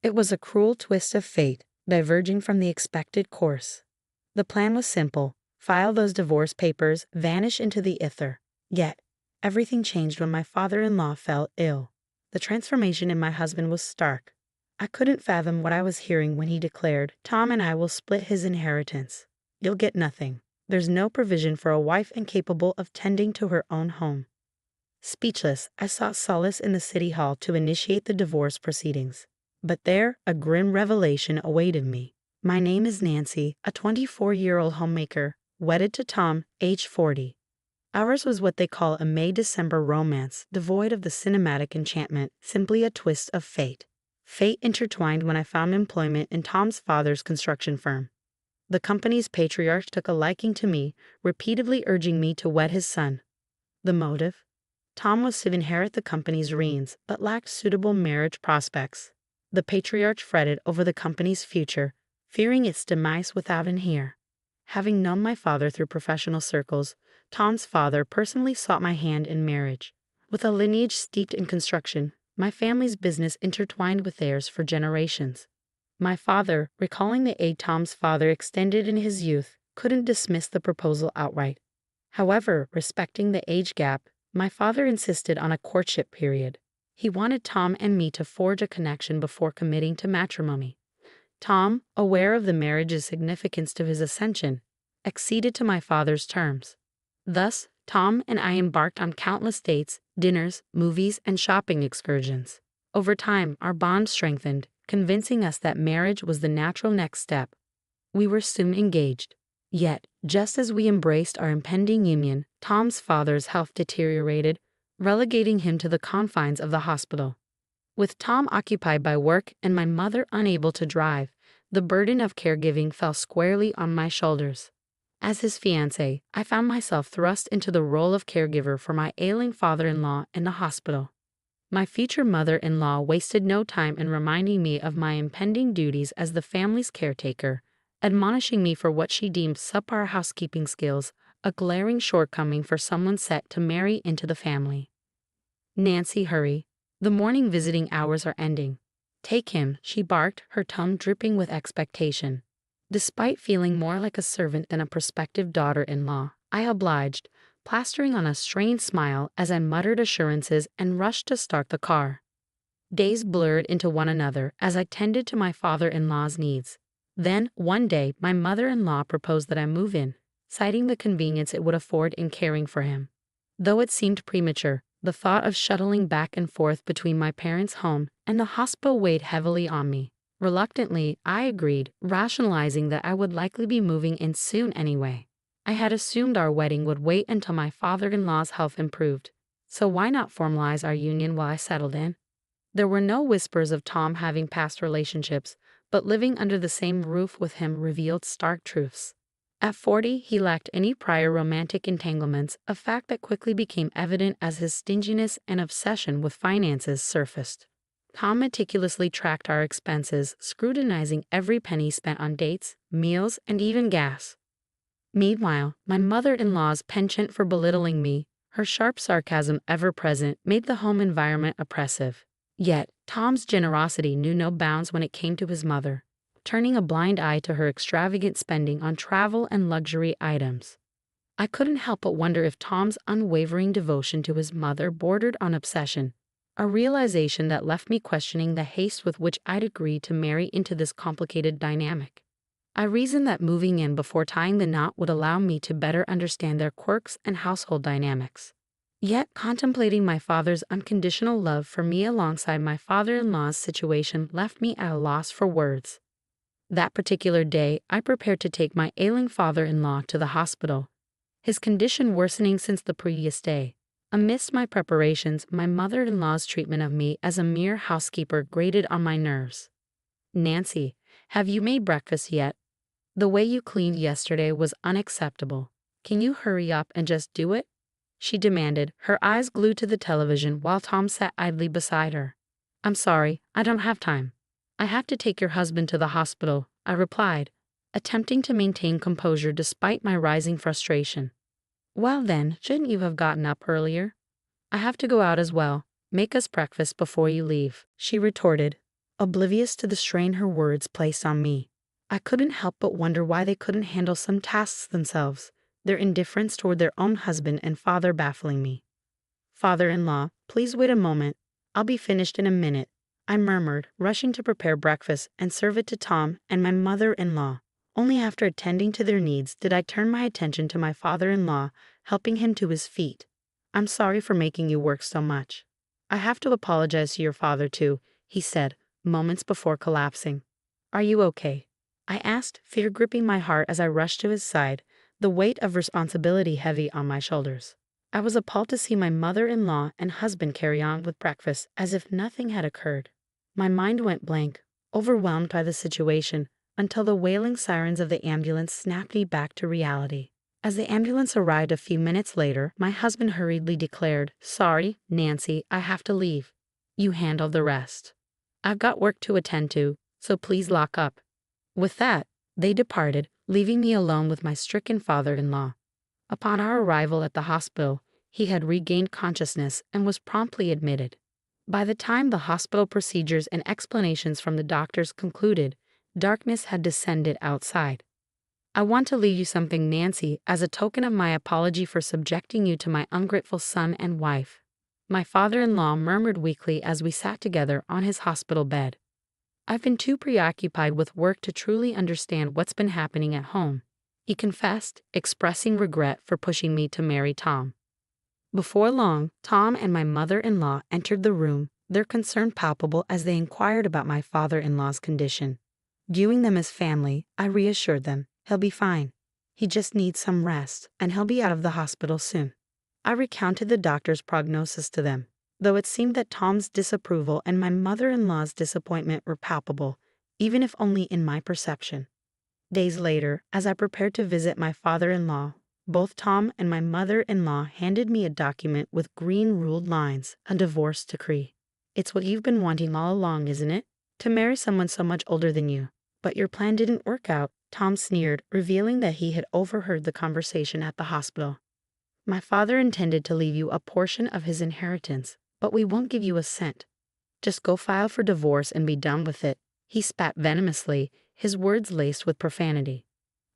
It was a cruel twist of fate, diverging from the expected course. The plan was simple: file those divorce papers, vanish into the ether. Yet, everything changed when my father-in-law fell ill. The transformation in my husband was stark. I couldn't fathom what I was hearing when he declared, "Tom and I will split his inheritance. You'll get nothing. There's no provision for a wife incapable of tending to her own home." Speechless, I sought solace in the city hall to initiate the divorce proceedings. But there, a grim revelation awaited me. My name is Nancy, a 24-year-old homemaker, wedded to Tom, age 40. Ours was what they call a May-December romance, devoid of the cinematic enchantment, simply a twist of fate. Fate intertwined when I found employment in Tom's father's construction firm. The company's patriarch took a liking to me, repeatedly urging me to wed his son. The motive? Tom was to inherit the company's reins, but lacked suitable marriage prospects. The patriarch fretted over the company's future, fearing its demise without an heir. Having known my father through professional circles, Tom's father personally sought my hand in marriage. With a lineage steeped in construction, my family's business intertwined with theirs for generations. My father, recalling the aid Tom's father extended in his youth, couldn't dismiss the proposal outright. However, respecting the age gap, my father insisted on a courtship period. He wanted Tom and me to forge a connection before committing to matrimony. Tom, aware of the marriage's significance to his ascension, acceded to my father's terms. Thus, Tom and I embarked on countless dates, dinners, movies, and shopping excursions. Over time, our bond strengthened, convincing us that marriage was the natural next step. We were soon engaged. Yet, just as we embraced our impending union, Tom's father's health deteriorated, relegating him to the confines of the hospital. With Tom occupied by work and my mother unable to drive, the burden of caregiving fell squarely on my shoulders. As his fiancé, I found myself thrust into the role of caregiver for my ailing father-in-law in the hospital. My future mother-in-law wasted no time in reminding me of my impending duties as the family's caretaker, admonishing me for what she deemed subpar housekeeping skills, a glaring shortcoming for someone set to marry into the family. "Nancy, hurry. The morning visiting hours are ending. Take him," she barked, her tongue dripping with expectation. Despite feeling more like a servant than a prospective daughter-in-law, I obliged, plastering on a strained smile as I muttered assurances and rushed to start the car. Days blurred into one another as I tended to my father-in-law's needs. Then, one day, my mother-in-law proposed that I move in, citing the convenience it would afford in caring for him. Though it seemed premature, the thought of shuttling back and forth between my parents' home and the hospital weighed heavily on me. Reluctantly, I agreed, rationalizing that I would likely be moving in soon anyway. I had assumed our wedding would wait until my father-in-law's health improved, so why not formalize our union while I settled in? There were no whispers of Tom having past relationships, but living under the same roof with him revealed stark truths. At 40, he lacked any prior romantic entanglements, a fact that quickly became evident as his stinginess and obsession with finances surfaced. Tom meticulously tracked our expenses, scrutinizing every penny spent on dates, meals, and even gas. Meanwhile, my mother-in-law's penchant for belittling me, her sharp sarcasm ever present, made the home environment oppressive. Yet, Tom's generosity knew no bounds when it came to his mother, turning a blind eye to her extravagant spending on travel and luxury items. I couldn't help but wonder if Tom's unwavering devotion to his mother bordered on obsession, a realization that left me questioning the haste with which I'd agreed to marry into this complicated dynamic. I reasoned that moving in before tying the knot would allow me to better understand their quirks and household dynamics. Yet, contemplating my father's unconditional love for me alongside my father-in-law's situation left me at a loss for words. That particular day, I prepared to take my ailing father-in-law to the hospital, his condition worsening since the previous day. Amidst my preparations, my mother-in-law's treatment of me as a mere housekeeper grated on my nerves. "Nancy, have you made breakfast yet? The way you cleaned yesterday was unacceptable. Can you hurry up and just do it?" she demanded, her eyes glued to the television while Tom sat idly beside her. "I'm sorry, I don't have time. I have to take your husband to the hospital," I replied, attempting to maintain composure despite my rising frustration. "Well then, shouldn't you have gotten up earlier? I have to go out as well. Make us breakfast before you leave," she retorted. oblivious to the strain her words placed on me. I couldn't help but wonder why they couldn't handle some tasks themselves, their indifference toward their own husband and father baffling me. "Father-in-law, please wait a moment. I'll be finished in a minute," I murmured, rushing to prepare breakfast and serve it to Tom and my mother-in-law. Only after attending to their needs did I turn my attention to my father-in-law, helping him to his feet. "I'm sorry for making you work so much. I have to apologize to your father too," he said, moments before collapsing. "Are you okay?" I asked, fear gripping my heart as I rushed to his side, the weight of responsibility heavy on my shoulders. I was appalled to see my mother-in-law and husband carry on with breakfast as if nothing had occurred. My mind went blank, overwhelmed by the situation, until the wailing sirens of the ambulance snapped me back to reality. As the ambulance arrived a few minutes later, my husband hurriedly declared, "Sorry, Nancy, I have to leave. You handle the rest. I've got work to attend to, so please lock up." With that, they departed, leaving me alone with my stricken father-in-law. Upon our arrival at the hospital, he had regained consciousness and was promptly admitted. By the time the hospital procedures and explanations from the doctors concluded, darkness had descended outside. "I want to leave you something, Nancy, as a token of my apology for subjecting you to my ungrateful son and wife," my father-in-law murmured weakly as we sat together on his hospital bed. "I've been too preoccupied with work to truly understand what's been happening at home," he confessed, expressing regret for pushing me to marry Tom. Before long, Tom and my mother-in-law entered the room, their concern palpable as they inquired about my father-in-law's condition. Viewing them as family, I reassured them, "He'll be fine. He just needs some rest, and he'll be out of the hospital soon." I recounted the doctor's prognosis to them, though it seemed that Tom's disapproval and my mother-in-law's disappointment were palpable, even if only in my perception. Days later, as I prepared to visit my father-in-law, both Tom and my mother-in-law handed me a document with green ruled lines, a divorce decree. "It's what you've been wanting all along, isn't it? To marry someone so much older than you. But your plan didn't work out," Tom sneered, revealing that he had overheard the conversation at the hospital. "My father intended to leave you a portion of his inheritance, but we won't give you a cent. Just go file for divorce and be done with it." He spat venomously, his words laced with profanity.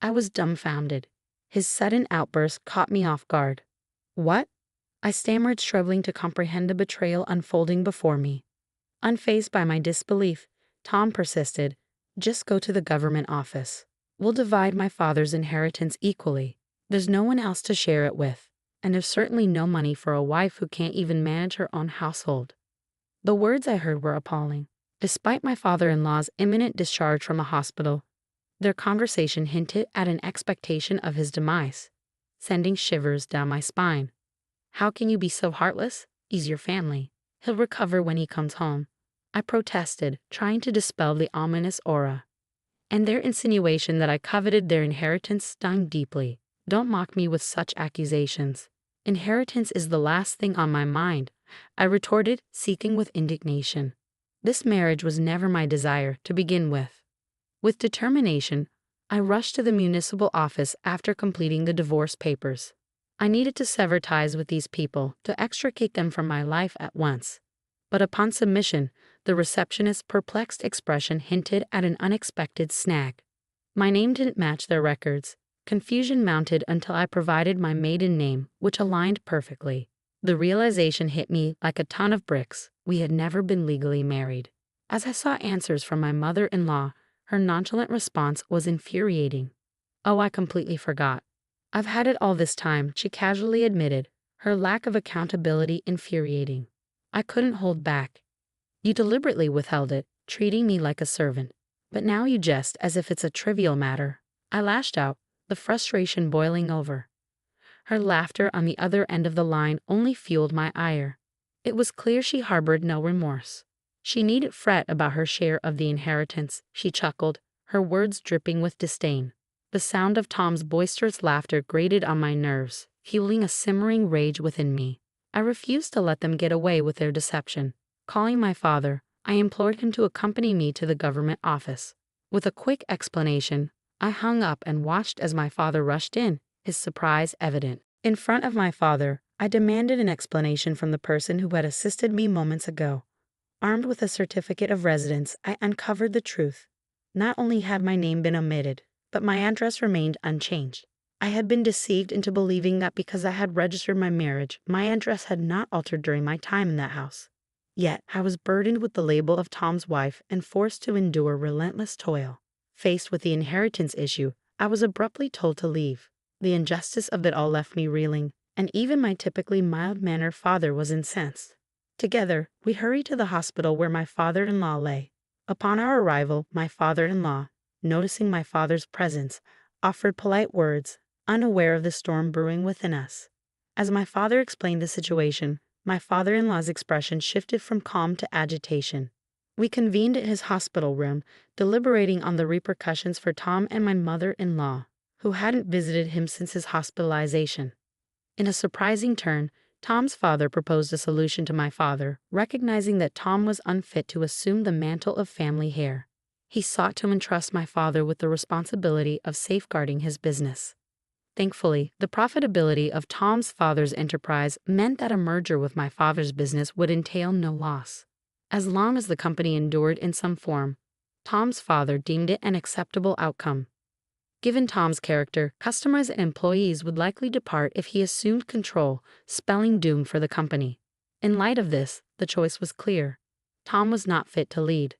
I was dumbfounded. His sudden outburst caught me off guard. "What?" I stammered, struggling to comprehend the betrayal unfolding before me. Unfazed by my disbelief, Tom persisted, "Just go to the government office. We'll divide my father's inheritance equally. There's no one else to share it with, and there's certainly no money for a wife who can't even manage her own household." The words I heard were appalling. Despite my father-in-law's imminent discharge from a hospital, their conversation hinted at an expectation of his demise, sending shivers down my spine. "How can you be so heartless? He's your family. He'll recover when he comes home," I protested, trying to dispel the ominous aura. And their insinuation that I coveted their inheritance stung deeply. "Don't mock me with such accusations. Inheritance is the last thing on my mind," I retorted, seething with indignation. "This marriage was never my desire to begin with." With determination, I rushed to the municipal office after completing the divorce papers. I needed to sever ties with these people, to extricate them from my life at once. But upon submission, the receptionist's perplexed expression hinted at an unexpected snag. My name didn't match their records. Confusion mounted until I provided my maiden name, which aligned perfectly. The realization hit me like a ton of bricks. We had never been legally married. As I saw answers from my mother-in-law, her nonchalant response was infuriating. "Oh, I completely forgot. I've had it all this time," she casually admitted, her lack of accountability infuriating. I couldn't hold back. "You deliberately withheld it, treating me like a servant. But now you jest as if it's a trivial matter." I lashed out, the frustration boiling over. Her laughter on the other end of the line only fueled my ire. It was clear she harbored no remorse. She needn't fret about her share of the inheritance, she chuckled, her words dripping with disdain. The sound of Tom's boisterous laughter grated on my nerves, fueling a simmering rage within me. I refused to let them get away with their deception. Calling my father, I implored him to accompany me to the government office. With a quick explanation, I hung up and watched as my father rushed in, his surprise evident. In front of my father, I demanded an explanation from the person who had assisted me moments ago. Armed with a certificate of residence, I uncovered the truth. Not only had my name been omitted, but my address remained unchanged. I had been deceived into believing that because I had registered my marriage, my address had not altered during my time in that house. Yet, I was burdened with the label of Tom's wife and forced to endure relentless toil. Faced with the inheritance issue, I was abruptly told to leave. The injustice of it all left me reeling, and even my typically mild-mannered father was incensed. Together, we hurried to the hospital where my father-in-law lay. Upon our arrival, my father-in-law, noticing my father's presence, offered polite words, unaware of the storm brewing within us. As my father explained the situation, my father-in-law's expression shifted from calm to agitation. We convened in his hospital room, deliberating on the repercussions for Tom and my mother-in-law, who hadn't visited him since his hospitalization. In a surprising turn, Tom's father proposed a solution to my father, recognizing that Tom was unfit to assume the mantle of family heir. He sought to entrust my father with the responsibility of safeguarding his business. Thankfully, the profitability of Tom's father's enterprise meant that a merger with my father's business would entail no loss. As long as the company endured in some form, Tom's father deemed it an acceptable outcome. Given Tom's character, customers and employees would likely depart if he assumed control, spelling doom for the company. In light of this, the choice was clear. Tom was not fit to lead.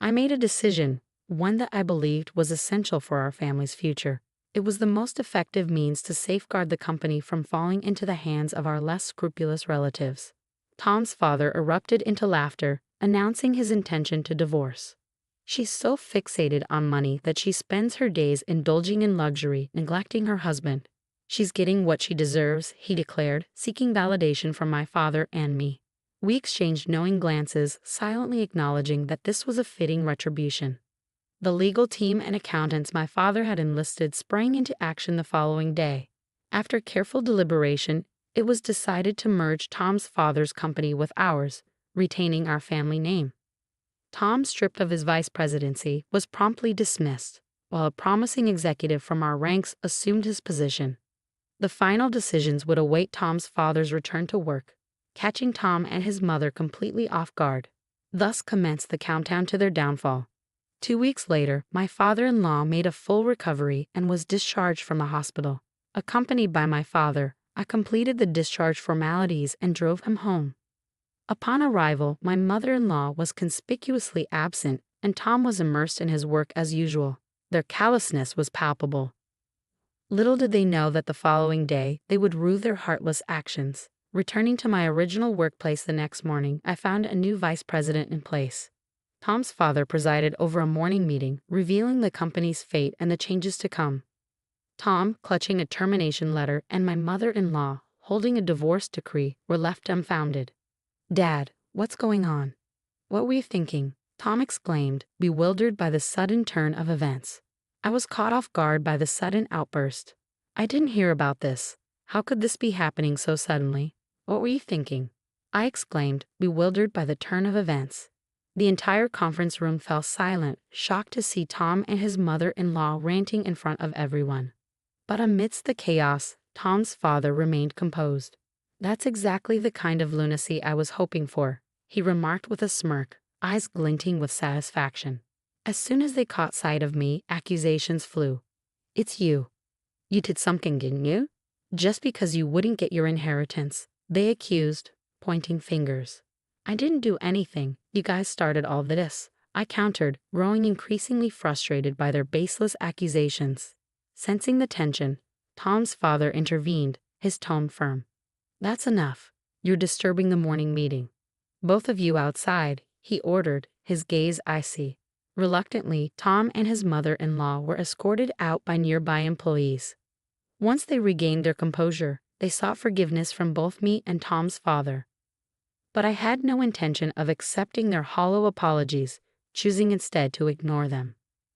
I made a decision, one that I believed was essential for our family's future. It was the most effective means to safeguard the company from falling into the hands of our less scrupulous relatives. Tom's father erupted into laughter, announcing his intention to divorce. She's so fixated on money that she spends her days indulging in luxury, neglecting her husband. She's getting what she deserves, he declared, seeking validation from my father and me. We exchanged knowing glances, silently acknowledging that this was a fitting retribution. The legal team and accountants my father had enlisted sprang into action the following day. After careful deliberation, it was decided to merge Tom's father's company with ours, retaining our family name. Tom, stripped of his vice presidency, was promptly dismissed, while a promising executive from our ranks assumed his position. The final decisions would await Tom's father's return to work, catching Tom and his mother completely off guard. Thus commenced the countdown to their downfall. 2 weeks later, my father-in-law made a full recovery and was discharged from the hospital. Accompanied by my father, I completed the discharge formalities and drove him home. Upon arrival, my mother-in-law was conspicuously absent, and Tom was immersed in his work as usual. Their callousness was palpable. Little did they know that the following day they would rue their heartless actions. Returning to my original workplace the next morning, I found a new vice president in place. Tom's father presided over a morning meeting, revealing the company's fate and the changes to come. Tom, clutching a termination letter, and my mother-in-law, holding a divorce decree, were left dumbfounded. "Dad, what's going on? What were you thinking?" Tom exclaimed, bewildered by the sudden turn of events. I was caught off guard by the sudden outburst. "I didn't hear about this. How could this be happening so suddenly? What were you thinking?" I exclaimed, bewildered by the turn of events. The entire conference room fell silent, shocked to see Tom and his mother-in-law ranting in front of everyone. But amidst the chaos, Tom's father remained composed. "That's exactly the kind of lunacy I was hoping for," he remarked with a smirk, eyes glinting with satisfaction. As soon as they caught sight of me, accusations flew. "It's you. You did something, didn't you? Just because you wouldn't get your inheritance," they accused, pointing fingers. "I didn't do anything. You guys started all this," I countered, growing increasingly frustrated by their baseless accusations. Sensing the tension, Tom's father intervened, his tone firm. "That's enough. You're disturbing the morning meeting. Both of you outside," he ordered, his gaze icy. Reluctantly, Tom and his mother-in-law were escorted out by nearby employees. Once they regained their composure, they sought forgiveness from both me and Tom's father. But I had no intention of accepting their hollow apologies, choosing instead to ignore them.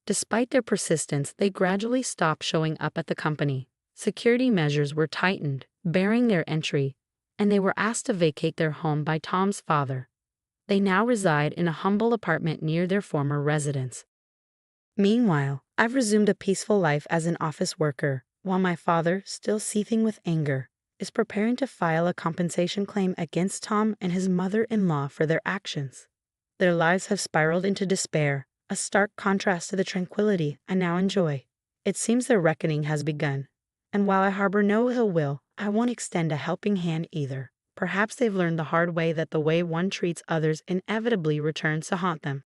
Despite their persistence, they gradually stopped showing up at the company. Security measures were tightened, barring their entry, and they were asked to vacate their home by Tom's father. They now reside in a humble apartment near their former residence. Meanwhile, I've resumed a peaceful life as an office worker, while my father, still seething with anger, is preparing to file a compensation claim against Tom and his mother-in-law for their actions. Their lives have spiraled into despair, a stark contrast to the tranquility I now enjoy. It seems their reckoning has begun, and while I harbor no ill will, I won't extend a helping hand either. Perhaps they've learned the hard way that the way one treats others inevitably returns to haunt them.